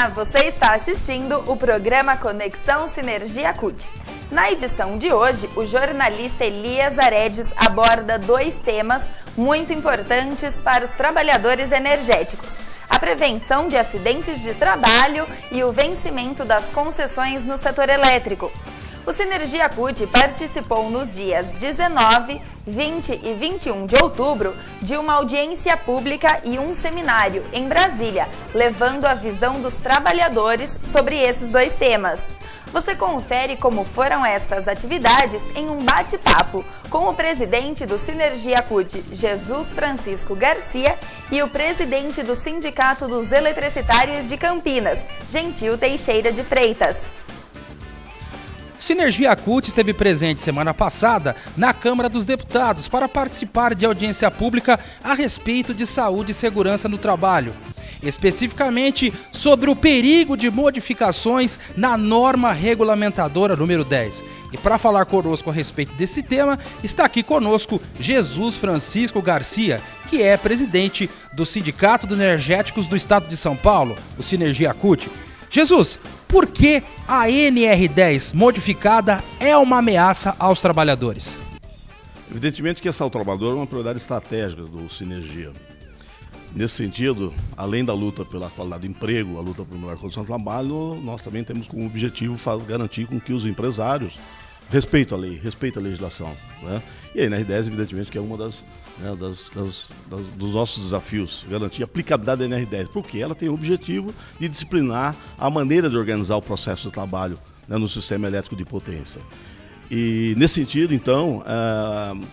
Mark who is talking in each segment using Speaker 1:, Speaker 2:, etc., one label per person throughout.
Speaker 1: Olá, você está assistindo o programa Conexão Sinergia CUT. Na edição de hoje, o jornalista Elias Aredes aborda dois temas muito importantes para os trabalhadores energéticos: a prevenção de acidentes de trabalho e o vencimento das concessões no setor elétrico. O Sinergia CUT participou nos dias 19, 20 e 21 de outubro de uma audiência pública e um seminário em Brasília, levando a visão dos trabalhadores sobre esses dois temas. Você confere como foram estas atividades em um bate-papo com o presidente do Sinergia CUT, Jesus Francisco Garcia, e o presidente do Sindicato dos Eletricitários de Campinas, Gentil Teixeira de Freitas.
Speaker 2: Sinergia CUT esteve presente semana passada na Câmara dos Deputados para participar de audiência pública a respeito de saúde e segurança no trabalho, especificamente sobre o perigo de modificações na norma regulamentadora número 10. E para falar conosco a respeito desse tema, está aqui conosco Jesus Francisco Garcia, que é presidente do Sindicato dos Energéticos do Estado de São Paulo, o Sinergia CUT. Jesus, por que a NR10 modificada é uma ameaça aos trabalhadores?
Speaker 3: Evidentemente que a saúde do trabalhador é uma prioridade estratégica do Sinergia. Nesse sentido, além da luta pela qualidade de emprego, a luta por melhor condição de trabalho, nós também temos como objetivo garantir com que os empresários respeitem a lei, respeitem a legislação, né? E a NR10, evidentemente, que é uma dos nossos desafios, garantir a aplicabilidade da NR10, porque ela tem o objetivo de disciplinar a maneira de organizar o processo de trabalho, né, no sistema elétrico de potência. E nesse sentido, então,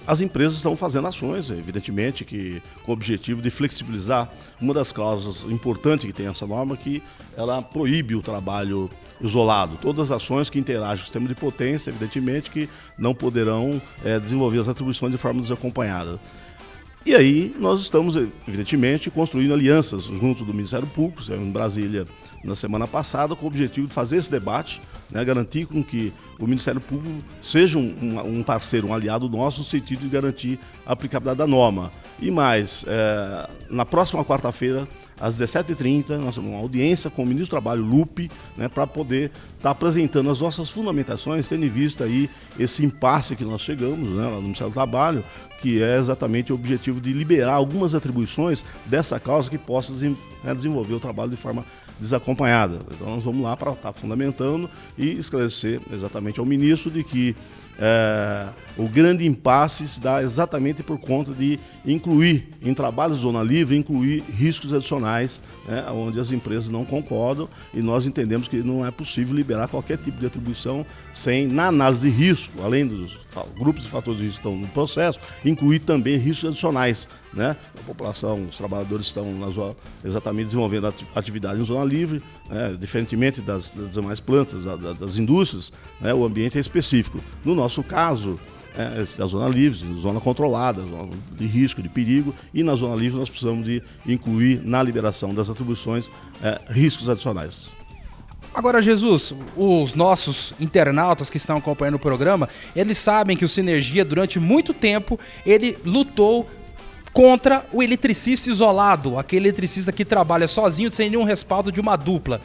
Speaker 3: as empresas estão fazendo ações, evidentemente, que com o objetivo de flexibilizar. Uma das cláusulas importantes que tem essa norma é que ela proíbe o trabalho isolado. Todas as ações que interagem com o sistema de potência, evidentemente, que não poderão desenvolver as atribuições de forma desacompanhada. E aí nós estamos, evidentemente, construindo alianças junto do Ministério Público, em Brasília, na semana passada, com o objetivo de fazer esse debate, né, garantir com que o Ministério Público seja um parceiro, um aliado nosso, no sentido de garantir a aplicabilidade da norma. E mais, na próxima quarta-feira, às 17h30, nós temos uma audiência com o Ministro do Trabalho, Lupe, né, para poder estar apresentando as nossas fundamentações, tendo em vista aí esse impasse que nós chegamos, né, lá no Ministério do Trabalho, que é exatamente o objetivo de liberar algumas atribuições dessa causa que possa desenvolver o trabalho de forma desacompanhada. Então nós vamos lá para estar fundamentando e esclarecer exatamente ao ministro de que o grande impasse se dá exatamente por conta de incluir em trabalhos de zona livre, incluir riscos adicionais, né, onde as empresas não concordam, e nós entendemos que não é possível liberar qualquer tipo de atribuição sem, na análise de risco, além dos grupos de fatores de risco que estão no processo, incluir também riscos adicionais, né? A população, os trabalhadores estão exatamente desenvolvendo atividade em zona livre, né? Diferentemente das demais plantas, das indústrias, né? O ambiente é específico. No nosso caso, a zona livre, zona controlada, zona de risco, de perigo, e na zona livre nós precisamos de incluir na liberação das atribuições riscos adicionais.
Speaker 2: Agora, Jesus, os nossos internautas que estão acompanhando o programa, eles sabem que o Sinergia, durante muito tempo, ele lutou contra o eletricista isolado, aquele eletricista que trabalha sozinho, sem nenhum respaldo de uma dupla.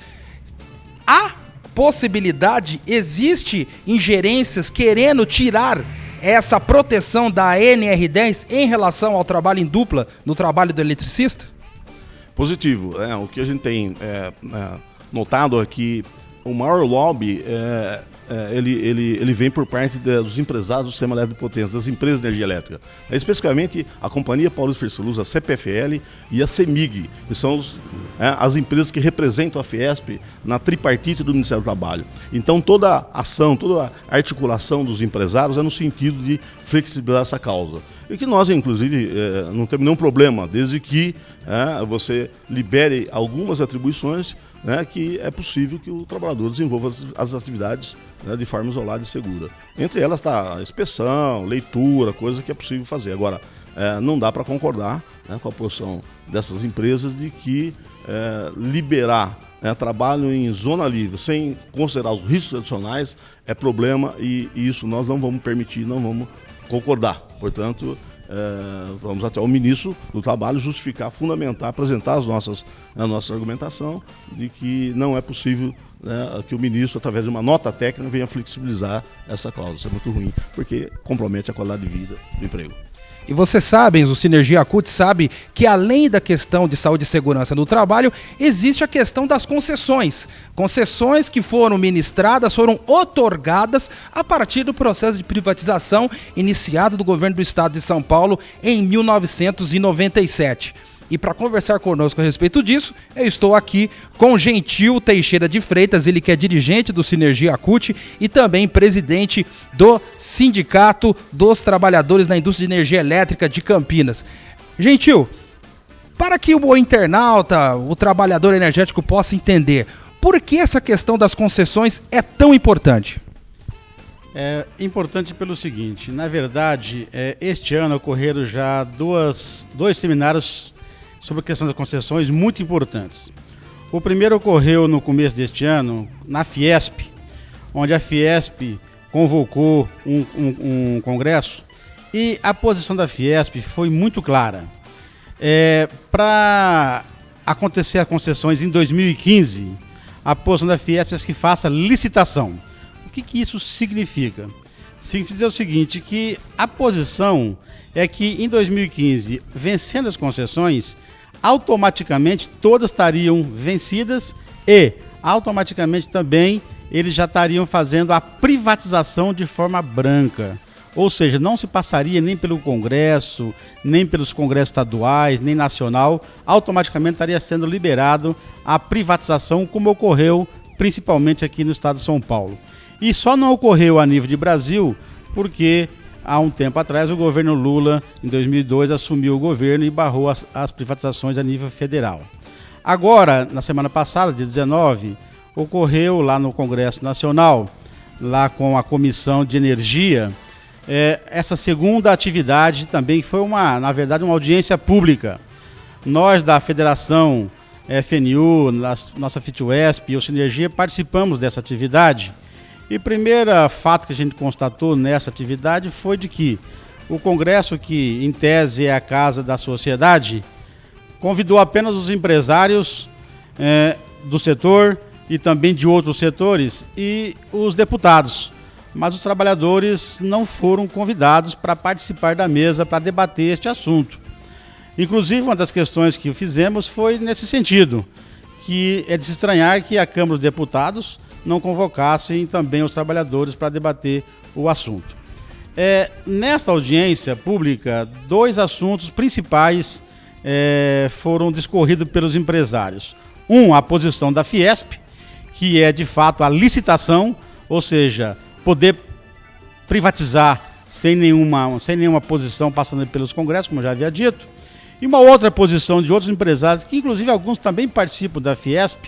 Speaker 2: Há possibilidade, existe ingerências querendo tirar essa proteção da NR10 em relação ao trabalho em dupla, no trabalho do eletricista?
Speaker 3: Positivo. O que a gente tem notado aqui, o maior lobby ele vem por parte dos empresários do sistema elétrico de potência, das empresas de energia elétrica. Especificamente a Companhia Paulista de Fertiluz, a CPFL e a CEMIG, que são as empresas que representam a Fiesp na tripartite do Ministério do Trabalho. Então toda a ação, toda a articulação dos empresários é no sentido de flexibilizar essa causa. E que nós, inclusive, não temos nenhum problema, desde que você libere algumas atribuições, né, que é possível que o trabalhador desenvolva as atividades, né, de forma isolada e segura. Entre elas está a inspeção, leitura, coisa que é possível fazer. Agora, não dá para concordar, né, com a posição dessas empresas de que liberar trabalho em zona livre sem considerar os riscos adicionais é problema, e isso nós não vamos permitir, não vamos concordar. Portanto, vamos até o ministro do Trabalho justificar, fundamentar, apresentar a nossa argumentação de que não é possível, né, que o ministro, através de uma nota técnica, venha flexibilizar essa cláusula. Isso é muito ruim, porque compromete a qualidade de vida do emprego.
Speaker 2: E vocês sabem, o Sinergia CUT sabe que além da questão de saúde e segurança no trabalho, existe a questão das concessões. Concessões que foram ministradas, foram otorgadas a partir do processo de privatização iniciado do governo do estado de São Paulo em 1997. E para conversar conosco a respeito disso, eu estou aqui com Gentil Teixeira de Freitas, ele que é dirigente do Sinergia CUT e também presidente do Sindicato dos Trabalhadores na Indústria de Energia Elétrica de Campinas. Gentil, para que o internauta, o trabalhador energético possa entender, por que essa questão das concessões é tão importante?
Speaker 4: É importante pelo seguinte, na verdade, este ano ocorreram já dois seminários sobre a questão das concessões muito importantes. O primeiro ocorreu no começo deste ano, na Fiesp, onde a Fiesp convocou um congresso e a posição da Fiesp foi muito clara. Para acontecer as concessões em 2015, a posição da Fiesp é que faça licitação. O que isso significa? Significa o seguinte, que a posição é que em 2015, vencendo as concessões, automaticamente todas estariam vencidas e automaticamente também eles já estariam fazendo a privatização de forma branca. Ou seja, não se passaria nem pelo Congresso, nem pelos congressos estaduais, nem nacional, automaticamente estaria sendo liberado a privatização, como ocorreu principalmente aqui no estado de São Paulo. E só não ocorreu a nível de Brasil porque há um tempo atrás, o governo Lula, em 2002, assumiu o governo e barrou as privatizações a nível federal. Agora, na semana passada, dia 19, ocorreu lá no Congresso Nacional, lá com a Comissão de Energia, essa segunda atividade também, que foi, na verdade, uma audiência pública. Nós, da Federação FNU, nossa FITUESP e o Sinergia, participamos dessa atividade. E o primeiro fato que a gente constatou nessa atividade foi de que o Congresso, que em tese é a casa da sociedade, convidou apenas os empresários do setor e também de outros setores e os deputados. Mas os trabalhadores não foram convidados para participar da mesa para debater este assunto. Inclusive, uma das questões que fizemos foi nesse sentido, que é de se estranhar que a Câmara dos Deputados não convocassem também os trabalhadores para debater o assunto. Nesta audiência pública, dois assuntos principais foram discorridos pelos empresários. A posição da Fiesp, que é de fato a licitação, ou seja, poder privatizar sem nenhuma posição passando pelos congressos, como já havia dito. E uma outra posição de outros empresários, que inclusive alguns também participam da Fiesp,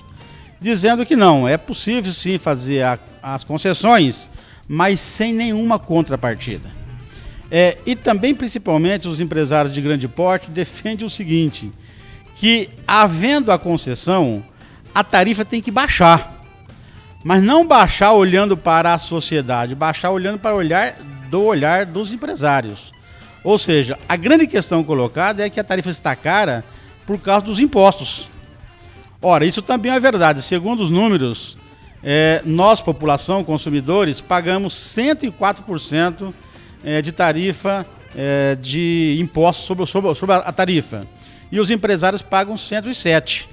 Speaker 4: dizendo que não, é possível sim fazer as concessões, mas sem nenhuma contrapartida. E também, principalmente, os empresários de grande porte defendem o seguinte, que havendo a concessão, a tarifa tem que baixar. Mas não baixar olhando para a sociedade, baixar olhando para o olhar dos empresários. Ou seja, a grande questão colocada é que a tarifa está cara por causa dos impostos. Ora, isso também é verdade. Segundo os números, nós, população, consumidores, pagamos 104% de tarifa de impostos sobre a tarifa. E os empresários pagam 107%.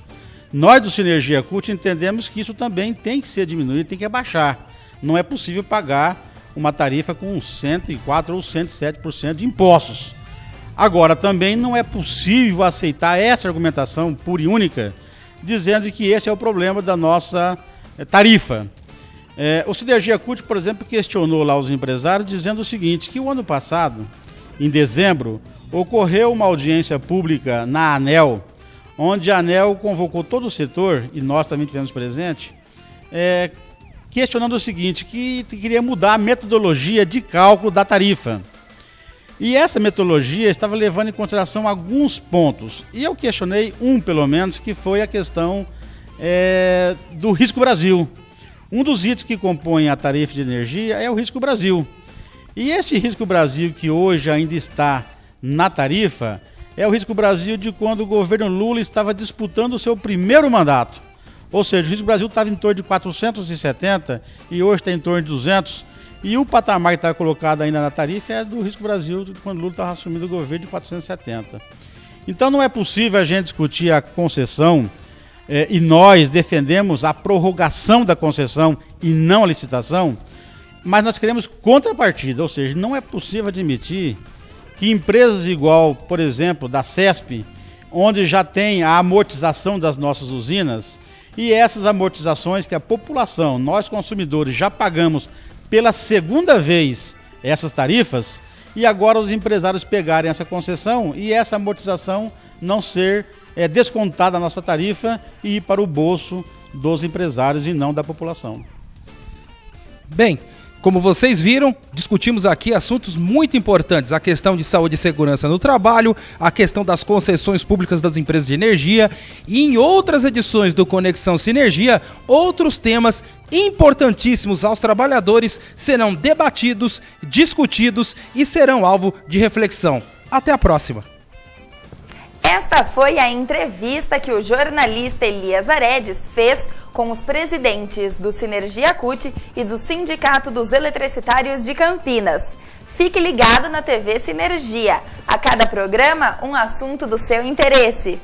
Speaker 4: Nós, do Sinergia CUT, entendemos que isso também tem que ser diminuído, tem que abaixar. Não é possível pagar uma tarifa com 104% ou 107% de impostos. Agora, também não é possível aceitar essa argumentação pura e única, dizendo que esse é o problema da nossa tarifa. O Sinergia CUT, por exemplo, questionou lá os empresários, dizendo o seguinte, que o ano passado, em dezembro, ocorreu uma audiência pública na ANEEL, onde a ANEEL convocou todo o setor, e nós também tivemos presente, questionando o seguinte, que queria mudar a metodologia de cálculo da tarifa. E essa metodologia estava levando em consideração alguns pontos. E eu questionei pelo menos, que foi a questão do Risco Brasil. Um dos itens que compõem a tarifa de energia é o Risco Brasil. E esse Risco Brasil, que hoje ainda está na tarifa é o Risco Brasil de quando o governo Lula estava disputando o seu primeiro mandato. Ou seja, o Risco Brasil estava em torno de 470 e hoje está em torno de 200. E o patamar que está colocado ainda na tarifa é do Risco Brasil, quando o Lula estava assumindo o governo, de 470. Então não é possível a gente discutir a concessão e nós defendemos a prorrogação da concessão e não a licitação, mas nós queremos contrapartida, ou seja, não é possível admitir que empresas igual, por exemplo, da CESP, onde já tem a amortização das nossas usinas, e essas amortizações que a população, nós consumidores, já pagamos pela segunda vez essas tarifas, e agora os empresários pegarem essa concessão e essa amortização não ser descontada da nossa tarifa e ir para o bolso dos empresários e não da população.
Speaker 2: Bem, como vocês viram, discutimos aqui assuntos muito importantes, a questão de saúde e segurança no trabalho, a questão das concessões públicas das empresas de energia e em outras edições do Conexão Sinergia, outros temas importantíssimos aos trabalhadores serão debatidos, discutidos e serão alvo de reflexão. Até a próxima!
Speaker 1: Esta foi a entrevista que o jornalista Elias Aredes fez com os presidentes do Sinergia CUT e do Sindicato dos Eletricitários de Campinas. Fique ligado na TV Sinergia. A cada programa, um assunto do seu interesse.